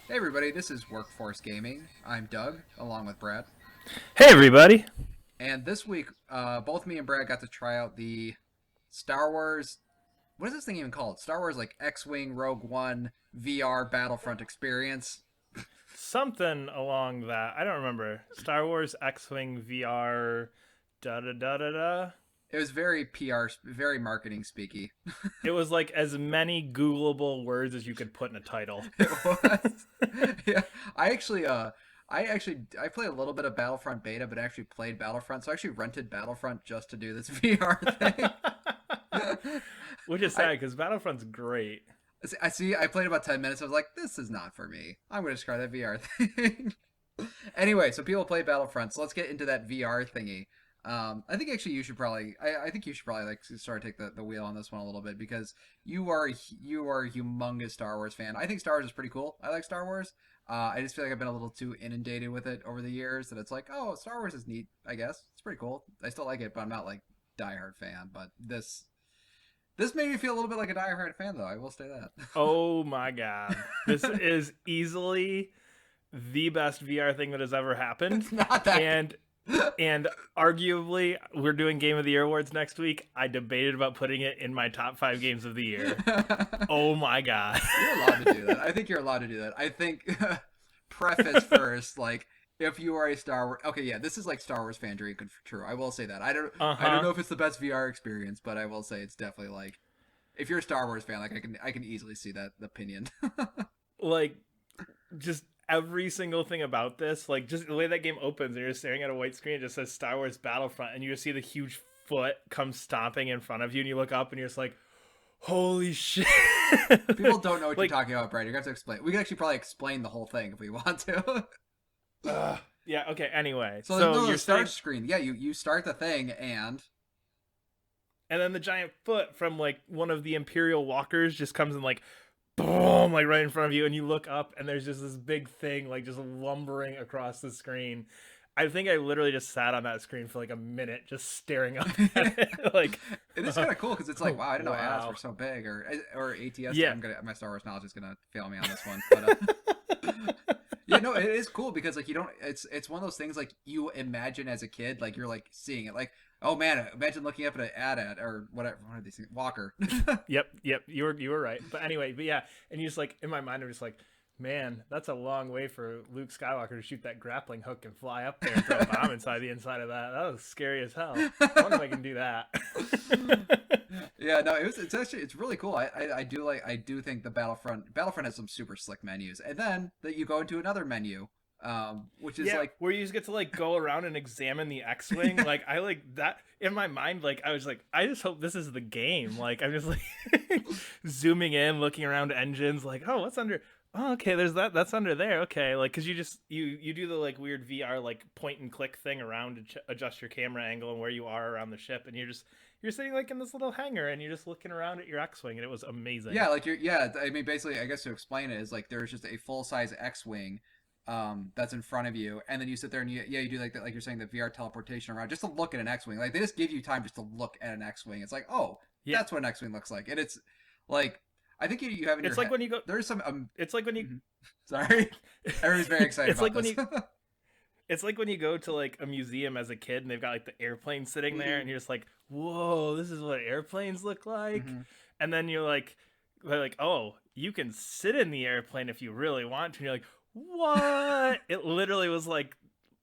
Hey everybody, this is Workforce Gaming. I'm Doug, along with Brad. Hey, everybody. And this week, both me and Brad got to try out the Star Wars. What is this thing even called? Star Wars like X-Wing Rogue One VR Battlefront experience. Something along that. I don't remember. Star Wars X-Wing VR. Da da da da da. It was very PR, very marketing speaky. It was like as many Googleable words as you could put in a title. It was. Yeah, I actually, I played a little bit of Battlefront beta, but I actually played Battlefront. So I actually rented Battlefront just to do this VR thing. Which is I, sad because Battlefront's great. I see. I played about 10 minutes. I was like, "This is not for me. I'm going to try that VR thing." Anyway, so people play Battlefront. So let's get into that VR thingy. I think actually you should probably. I think you should probably like start to take the wheel on this one a little bit because you are a humongous Star Wars fan. I think Star Wars is pretty cool. I like Star Wars. I just feel like I've been a little too inundated with it over the years that it's like, oh, Star Wars is neat. I guess it's pretty cool. I still like it, but I'm not like diehard fan. But this made me feel a little bit like a diehard fan, though. I will say that. Oh my god. This is easily the best VR thing that has ever happened. It's not that. And And arguably, we're doing Game of the Year awards next week. I debated about putting it in my top 5 games of the year. Oh my god. You're allowed to do that. I think you're allowed to do that. I think preface first, like if you are a Star Wars, okay, yeah, this is like Star Wars fan dream true. I will say that. I don't know if it's the best VR experience, but I will say it's definitely like if you're a Star Wars fan, like I can easily see that opinion. Like, just every single thing about this, like just the way that game opens and you're staring at a white screen, it just says Star Wars Battlefront, and you just see the huge foot come stomping in front of you, and you look up and you're just like, holy shit. People don't know what Like, you're talking about, Brad. You're gonna have to explain. We can actually probably explain the whole thing if we want to. yeah, okay, anyway. So, So no, the you're start saying, screen. Yeah, you start the thing and then the giant foot from like one of the Imperial walkers just comes and like boom, like right in front of you, and you look up and there's just this big thing like just lumbering across the screen. I think I literally just sat on that screen for like a minute just staring up at it. Like, it is kind of cool because it's like, wow, I didn't know ads wow. were so big, or ATS. Yeah. My Star Wars knowledge is gonna fail me on this one, but yeah, no, it is cool because like you don't. It's one of those things like you imagine as a kid, like you're like seeing it, like oh man, imagine looking up at an ad or whatever. One of these things, Walker. Yep. You were right. But anyway, but yeah, and you just like in my mind, I'm just like, man, that's a long way for Luke Skywalker to shoot that grappling hook and fly up there and throw a bomb inside the inside of that. That was scary as hell. I wonder if I can do that. Yeah, no, it's really cool. I do think the Battlefront has some super slick menus, and then that you go into another menu, which is Yeah, like where you just get to like go around and examine the X-wing. Like I like that in my mind. Like I was like, I just hope this is the game. Like I'm just like zooming in, looking around engines. Like, oh, what's under? Oh, okay, there's that. That's under there. Okay, like because you just you do the like weird VR like point and click thing around to adjust your camera angle and where you are around the ship, and you're sitting like in this little hangar and you're just looking around at your X-wing, and it was amazing. yeah, like yeah. I mean, basically, I guess to explain it is like there's just a full size X-wing that's in front of you, and then you sit there and you do like that, like you're saying, the VR teleportation around just to look at an X-wing. Like they just give you time just to look at an X-wing. It's like, oh, Yeah, that's what an X-wing looks like, and it's like I think you have in your it's like head. when you go. There's some It's like when you. sorry, everybody's very excited It's about like when this. you It's like when you go to like a museum as a kid and they've got like the airplane sitting there and you're just like, whoa, this is what airplanes look like. Mhm. And then they're like, oh, you can sit in the airplane if you really want to. And you're like, what? It literally was like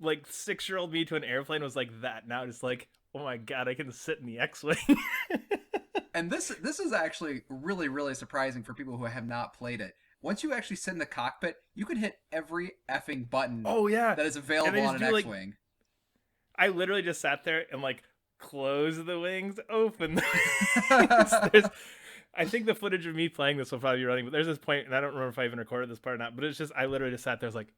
6-year-old me to an airplane was like that. Now it's like, oh my god, I can sit in the X-wing. And this is actually really really surprising for people who have not played it. Once you actually sit in the cockpit, you can hit every effing button Oh yeah. that is And they available on just an do like X-wing. I literally just sat there and like close the wings, open the wings. I think the footage of me playing this will probably be running, but there's this point, and I don't remember if I even recorded this part or not, but it's just I literally just sat there, I was like,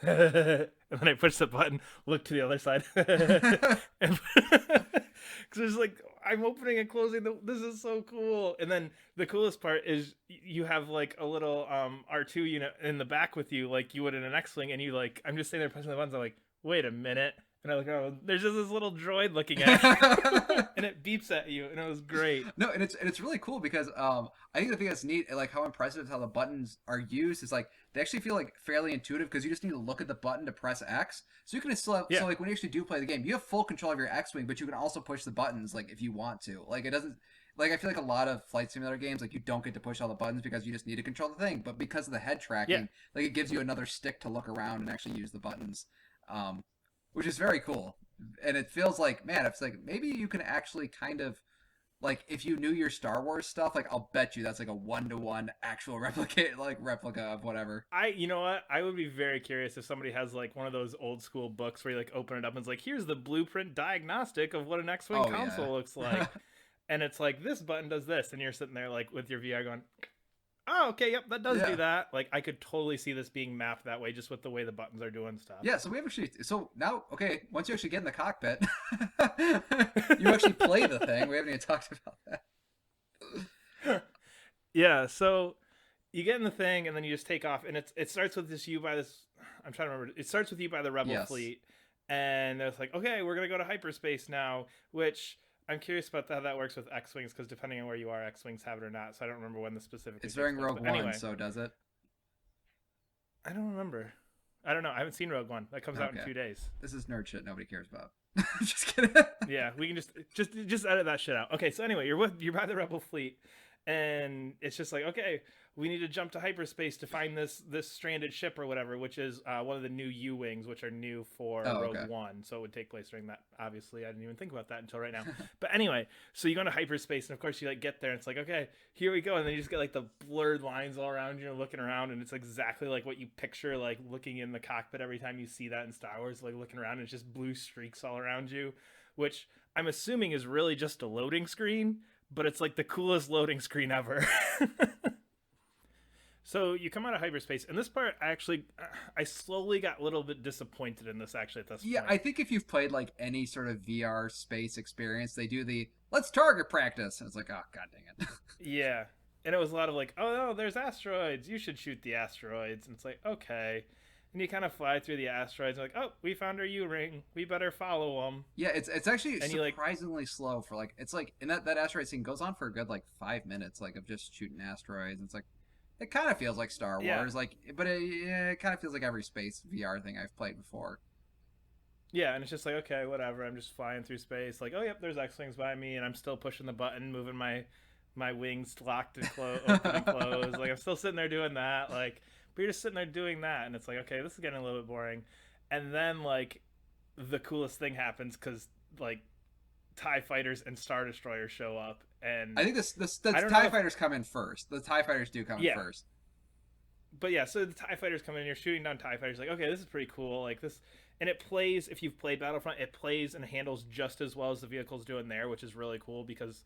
and then I pushed the button, looked to the other side, and because it's like I'm opening and closing this is so cool. And then the coolest part is you have like a little R2 unit in the back with you, like you would in an X-wing, and you like I'm just sitting there pressing the buttons. I'm like, wait a minute. And I look around, there's just this little droid looking at you, and it beeps at you, and it was great. No, and it's really cool because I think the thing that's neat, like how impressive is how the buttons are used is like they actually feel like fairly intuitive because you just need to look at the button to press X. So you can still have, Yeah, so like when you actually do play the game, you have full control of your X-wing, but you can also push the buttons like if you want to. Like it doesn't like I feel like a lot of flight simulator games like you don't get to push all the buttons because you just need to control the thing, but because of the head yeah. tracking, like it gives you another stick to look around and actually use the buttons. Um, which is very cool. And it feels like, man, it's like maybe you can actually kind of like if you knew your Star Wars stuff, like I'll bet you that's like a 1-to-1 actual replica of whatever. You know what? I would be very curious if somebody has like one of those old school books where you like open it up and it's like, here's the blueprint diagnostic of what an X-wing Oh console looks yeah. like, and it's like this button does this, and you're sitting there like with your VR going, oh, okay, yep, that does Yeah. do that. Like I could totally see this being mapped that way just with the way the buttons are doing stuff. Yeah, so we have actually so now okay, once you actually get in the cockpit, you actually play the thing. We haven't even talked about that. Yeah, so you get in the thing and then you just take off, and it starts with this you by this. I'm trying to remember. It starts with you by the Rebel Yes. fleet, and it's like, okay, we're gonna go to hyperspace now. Which I'm curious about how that works with X-wings because depending on where you are, X-wings have it or not. So I don't remember when the specific. It's during Rogue One, anyway, so does it? I don't remember. I don't know. I haven't seen Rogue One. That comes out in 2 days. This is nerd shit nobody cares about. Just kidding. Yeah, we can just edit that shit out. Okay, so anyway, you're by the Rebel fleet, and it's just like, okay, we need to jump to hyperspace to find this stranded ship or whatever, which is one of the new U-wings, which are new for Rogue One. So it would take place during that. Obviously, I didn't even think about that until right now. But anyway, so you go into hyperspace, and of course you like get there, and it's like, okay, here we go, and then you just get like the blurred lines all around you, looking around, and it's exactly like what you picture, like looking in the cockpit every time you see that in Star Wars, like looking around, and it's just blue streaks all around you, which I'm assuming is really just a loading screen, but it's like the coolest loading screen ever. So you come out of hyperspace, and this part I slowly got a little bit disappointed in this actually at this point. Yeah, I think if you've played like any sort of VR space experience, they do the let's target practice. And it's like, oh god dang it. Yeah. And it was a lot of like, oh no, there's asteroids. You should shoot the asteroids. And it's like, okay. And you kind of fly through the asteroids, and like, oh, we found our U-ring. We better follow them. Yeah, it's actually and surprisingly slow for like it's like and that asteroid scene goes on for a good like 5 minutes like of just shooting asteroids. It's like it kind of feels like Star Wars, like, but it kind of feels like every space VR thing I've played before. Yeah, and it's just like, okay, whatever. I'm just flying through space. Like, oh, yep, there's X-wings by me, and I'm still pushing the button, moving my wings locked and open and close. Like, I'm still sitting there doing that. Like, but you're just sitting there doing that, and it's like, okay, this is getting a little bit boring. And then, like, the coolest thing happens because, like, TIE fighters and Star Destroyers show up. And I think the TIE fighters come in first. The TIE fighters do come in first. But yeah, so the TIE fighters come in, and you're shooting down TIE fighters. Like, okay, this is pretty cool. Like this, and it plays. If you've played Battlefront, it plays and handles just as well as the vehicles do in there, which is really cool because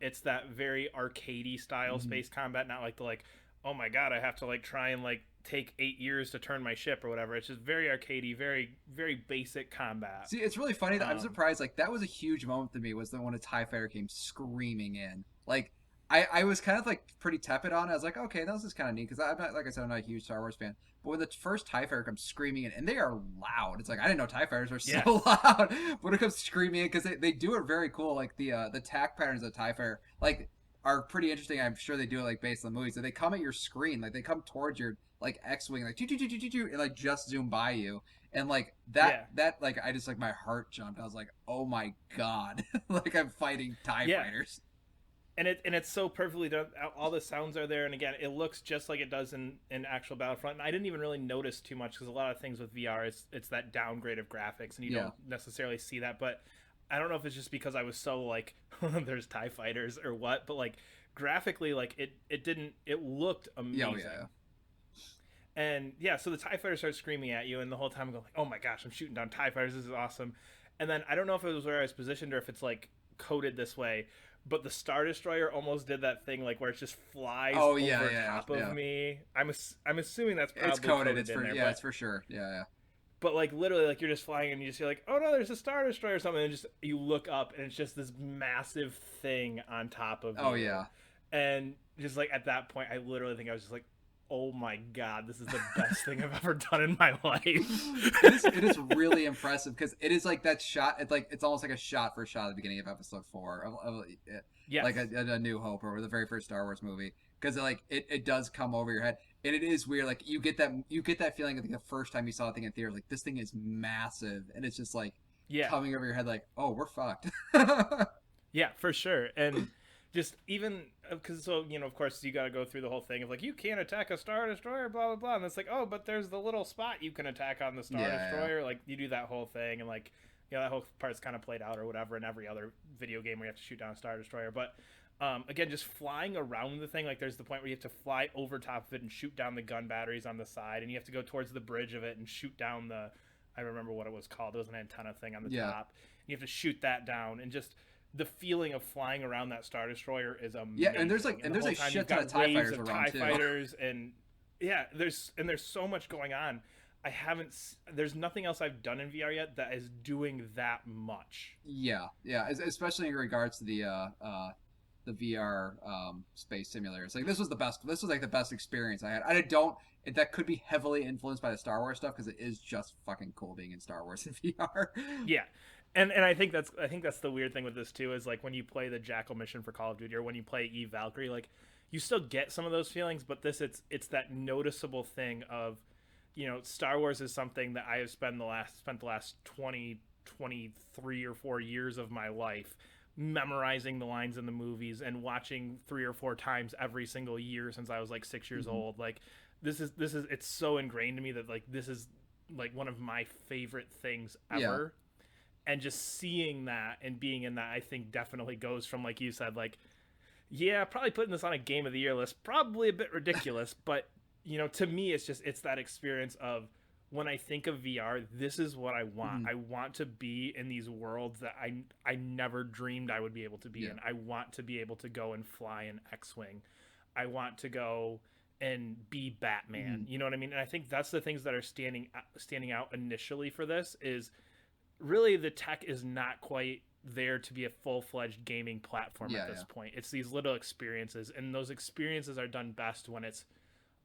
it's that very arcadey style space combat, not like the like, oh my god, I have to like try and like take 8 years to turn my ship or whatever. It's just very arcadey, very very basic combat. See, it's really funny that I'm surprised. Like that was a huge moment to me was when a TIE fighter came screaming in. Like I was kind of like pretty tepid on it. I was like, okay, this is kind of neat because I'm not, like I said, I'm not a huge Star Wars fan. But when the first TIE fighter comes screaming in, and they are loud, it's like I didn't know TIE fighters were so loud. When it comes screaming in, because they do it very cool. Like the tack patterns of TIE fighter like are pretty interesting. I'm sure they do it like based on the movies. So they come at your screen, like they come towards your like X-wing, like and like just zoom by you. And like that like I just like my heart jumped. I was like, oh my god, like I'm fighting TIE fighters. And it's so perfectly done. All the sounds are there, and again, it looks just like it does in actual Battlefront. And I didn't even really notice too much because a lot of things with VR, it's that downgrade of graphics, and you don't necessarily see that. But I don't know if it's just because I was so like, there's TIE fighters or what, but like graphically, like it looked amazing. And yeah, so the TIE fighters start screaming at you, and the whole time I'm going like, oh my gosh, I'm shooting down TIE fighters. This is awesome. And then I don't know if it was where I was positioned or if it's like coded this way. But the Star Destroyer almost did that thing like where it just flies over top of me. I'm assuming that's probably it's coded. It's for there, it's for sure. Yeah. But like literally, like you're just flying and you just hear like, oh no, there's a Star Destroyer or something, and just you look up and it's just this massive thing on top of you. Oh yeah. And just like at that point, I literally think I was just like, oh my god, this is the best thing I've ever done in my life. It is really impressive because it is like that shot. It's almost like a shot for shot at the beginning of Episode 4 of Yes. like a New Hope or the very first Star Wars movie, because like it does come over your head, and it is weird. Like you get that feeling like the first time you saw a thing in theater, like this thing is massive, and it's just like Yeah. coming over your head, like, oh, we're fucked. Yeah, for sure. And just even because, so, of course, you got to go through the whole thing of like, you can't attack a Star Destroyer, blah, blah, blah. And it's like, oh, but there's the little spot you can attack on the Star Yeah, Destroyer. Like, you do that whole thing. And like, that whole part's kind of played out or whatever in every other video game where you have to shoot down a Star Destroyer. But again, just flying around the thing, like there's the point where you have to fly over top of it and shoot down the gun batteries on the side. And you have to go towards the bridge of it and shoot down I remember what it was called. There was an antenna thing on the top. And you have to shoot that down, and just the feeling of flying around that Star Destroyer is amazing. Yeah, and there's a shit ton of TIE fighters around TIE too. fighters, and yeah, there's so much going on. There's nothing else I've done in VR yet that is doing that much. Yeah, especially in regards to the VR space simulators. Like this was the best. This was like the best experience I had. That could be heavily influenced by the Star Wars stuff because it is just fucking cool being in Star Wars in VR. Yeah. And I think that's the weird thing with this too, is like when you play the Jackal mission for Call of Duty or when you play Eve Valkyrie, like you still get some of those feelings, but it's that noticeable thing of, Star Wars is something that I have spent the last 20, 23 or 4 years of my life memorizing the lines in the movies and watching 3 or 4 times every single year since I was like 6 years old. Like this is it's so ingrained to me that like this is like one of my favorite things ever. Yeah. And just seeing that and being in that, I think definitely goes from, like you said, like, yeah, probably putting this on a Game of the Year list, probably a bit ridiculous, but to me, it's that experience of, when I think of VR, this is what I want. I want to be in these worlds that I never dreamed I would be able to be in. I want to be able to go and fly an X-Wing. I want to go and be Batman. You know what I mean? And I think that's the things that are standing out initially for this is really the tech is not quite there to be a full-fledged gaming platform at this point. It's these little experiences, and those experiences are done best when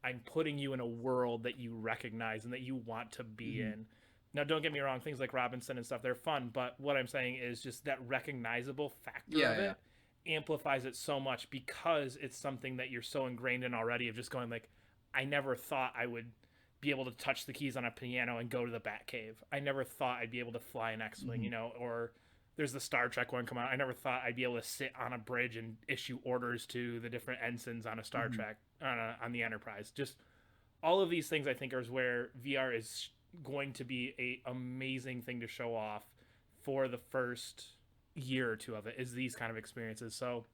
I'm putting you in a world that you recognize and that you want to be in. Now, don't get me wrong, things like Robinson and stuff, they're fun, but what I'm saying is just that recognizable factor of it amplifies it so much because it's something that you're so ingrained in already, of just going like, I never thought I would be able to touch the keys on a piano and go to the Batcave. I never thought I'd be able to fly an X-Wing, or there's the Star Trek one come out. I never thought I'd be able to sit on a bridge and issue orders to the different ensigns on a Star Trek, on the Enterprise. Just all of these things I think is where VR is going to be a amazing thing to show off for the first year or two of it, is these kind of experiences. So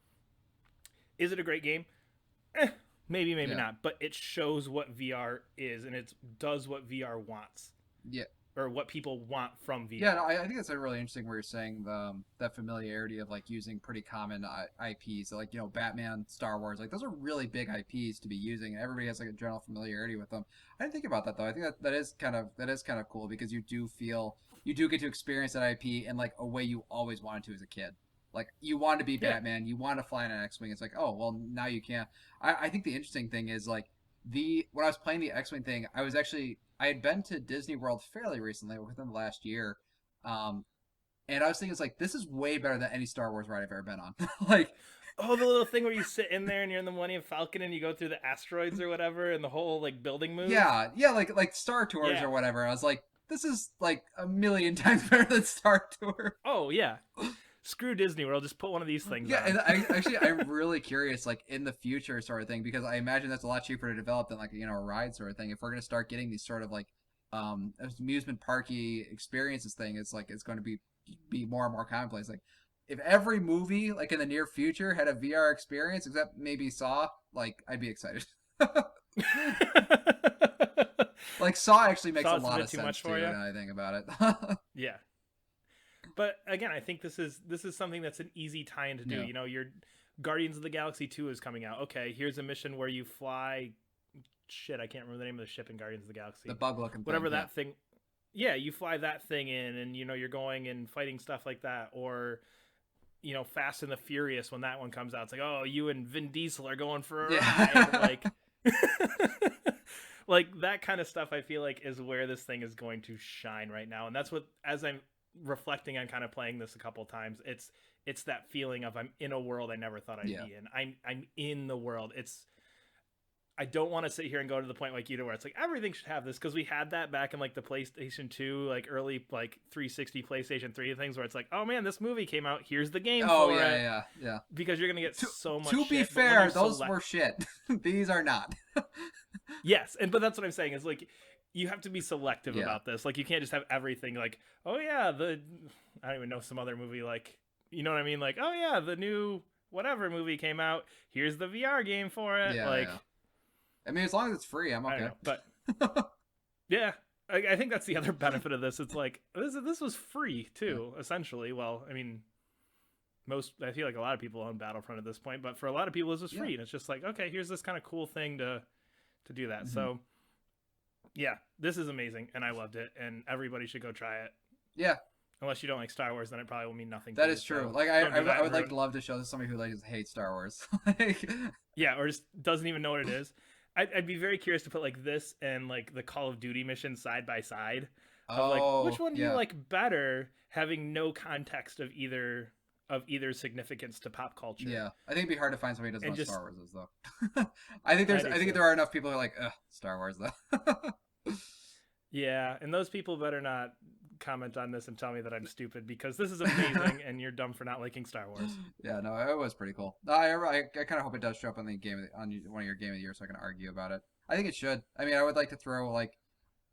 is it a great game? Maybe not, but it shows what VR is, and it does what VR wants. Yeah. Or what people want from VR. Yeah, no, I think that's really interesting where you're saying that familiarity of like using pretty common IPs, like Batman, Star Wars, like those are really big IPs to be using, and everybody has like a general familiarity with them. I didn't think about that though. I think that is kind of cool because you do get to experience that IP in like a way you always wanted to as a kid. Like you want to be Batman, you want to fly in an X-Wing. It's like, oh well, now you can't. I think the interesting thing is like when I was playing the X-Wing thing, I had been to Disney World fairly recently, within the last year, and I was thinking, it's like, this is way better than any Star Wars ride I've ever been on. Like, oh, the little thing where you sit in there and you're in the Millennium Falcon and you go through the asteroids or whatever, and the whole like building move. Yeah, like Star Tours or whatever. I was like, this is like a million times better than Star Tour. Oh yeah. Screw Disney World, just put one of these things on. And I'm really curious, like in the future sort of thing, because I imagine that's a lot cheaper to develop than like a ride sort of thing. If we're gonna start getting these sort of like amusement parky experiences thing, it's like it's going to be more and more commonplace. Like if every movie like in the near future had a VR experience, except maybe Saw, like I'd be excited. Like Saw actually makes a lot of sense too, now I think about it. Yeah. But again, I think this is something that's an easy tie-in to do. Your Guardians of the Galaxy 2 is coming out. Okay, here's a mission where you fly. Shit, I can't remember the name of the ship in Guardians of the Galaxy. The bug-looking whatever that thing. Yeah, you fly that thing in, and you're going and fighting stuff like that. Or Fast and the Furious, when that one comes out, it's like, oh, you and Vin Diesel are going for a ride. Like, Like that kind of stuff I feel like is where this thing is going to shine right now. And that's what, as I'm reflecting on kind of playing this a couple times, it's that feeling of I'm in a world I never thought I'd Yeah. be in. I'm in the world. I don't want to sit here and go to the point like you do where it's like everything should have this, because we had that back in like the PlayStation 2, like early like 360 PlayStation 3 things where it's like, oh man, this movie came out, here's the game Oh for yeah, it. yeah. Because you're gonna get so much To be shit, fair, those were shit. These are not. Yes, but that's what I'm saying is like you have to be selective Yeah. about this. Like you can't just have everything like, oh yeah, I don't even know, some other movie, like, you know what I mean? Like, oh yeah, the new whatever movie came out, here's the VR game for it. Yeah, like yeah. I mean, as long as it's free, I'm okay. I don't know, but yeah, I think that's the other benefit of this. It's like this was free too, essentially. Well, I mean, I feel like a lot of people own Battlefront at this point, but for a lot of people, this was free, and it's just like, okay, here's this kind of cool thing to do that. Mm-hmm. So yeah, this is amazing, and I loved it, and everybody should go try it. Yeah. Unless you don't like Star Wars, then it probably will mean nothing. That is true. So like I would like to love to show this to somebody who like hates Star Wars. Like, yeah, or just doesn't even know what it is. I'd be very curious to put like this and like the Call of Duty mission side by side. Of like, which one do you like better, having no context of either significance to pop culture? Yeah, I think it'd be hard to find somebody who doesn't know what just, Star Wars is though. I think there are enough people who are like, ugh, Star Wars though. Yeah, and those people better not comment on this and tell me that I'm stupid, because this is amazing and you're dumb for not liking Star Wars. Yeah, no, it was pretty cool. I kind of hope it does show up on on one of your game of the year, so I can argue about it. I think it should. I mean, I would like to throw like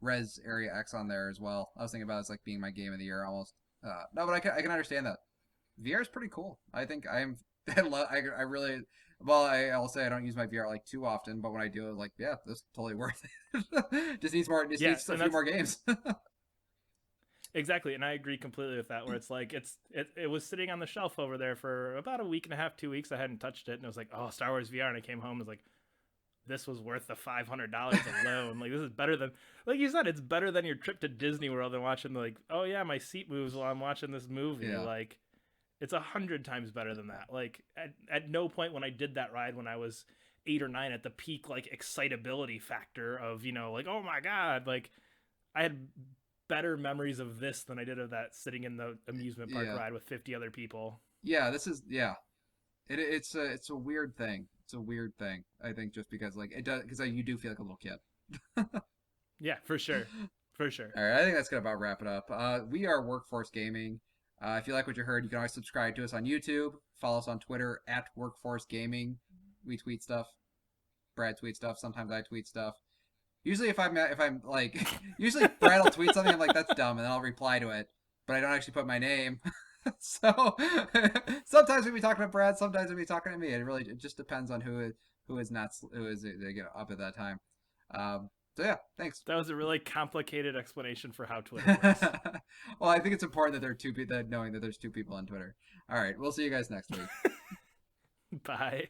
Res Area X on there as well. I was thinking about it as like being my game of the year almost. No, but I can understand that. VR is pretty cool. I think I really. Well, I'll say I don't use my VR like too often, but when I do, like, yeah, this is totally worth it. Just needs more. Just needs a few more games. Exactly, and I agree completely with that. Where it's like it was sitting on the shelf over there for about a week and a half, 2 weeks. I hadn't touched it, and it was like, oh, Star Wars VR, and I came home and was like, this was worth the $500 alone. Like, this is better than, like you said, it's better than your trip to Disney World and watching like, oh yeah, my seat moves while I'm watching this movie. Yeah. Like, it's 100 times better than that. Like, at no point when I did that ride when I was 8 or 9 at the peak like excitability factor of, you know, like, oh my god, like I had better memories of this than I did of that sitting in the amusement park ride with 50 other people. Yeah, this is it's a weird thing. It's a weird thing. I think just because like it does, because you do feel like a little kid. Yeah, for sure. For sure. All right, I think that's gonna about wrap it up. We are Workforce Gaming. If you like what you heard, you can always subscribe to us on YouTube. Follow us on Twitter at Workforce Gaming. We tweet stuff. Brad tweets stuff. Sometimes I tweet stuff. Usually, if I'm like, usually Brad will tweet something. I'm like, that's dumb, and then I'll reply to it, but I don't actually put my name. So sometimes we'll be talking to Brad. Sometimes we'll be talking to me. It just depends on who is they get up at that time. So yeah, thanks. That was a really complicated explanation for how Twitter works. Well, I think it's important that there are two people, knowing that there's two people on Twitter. All right, we'll see you guys next week. Bye.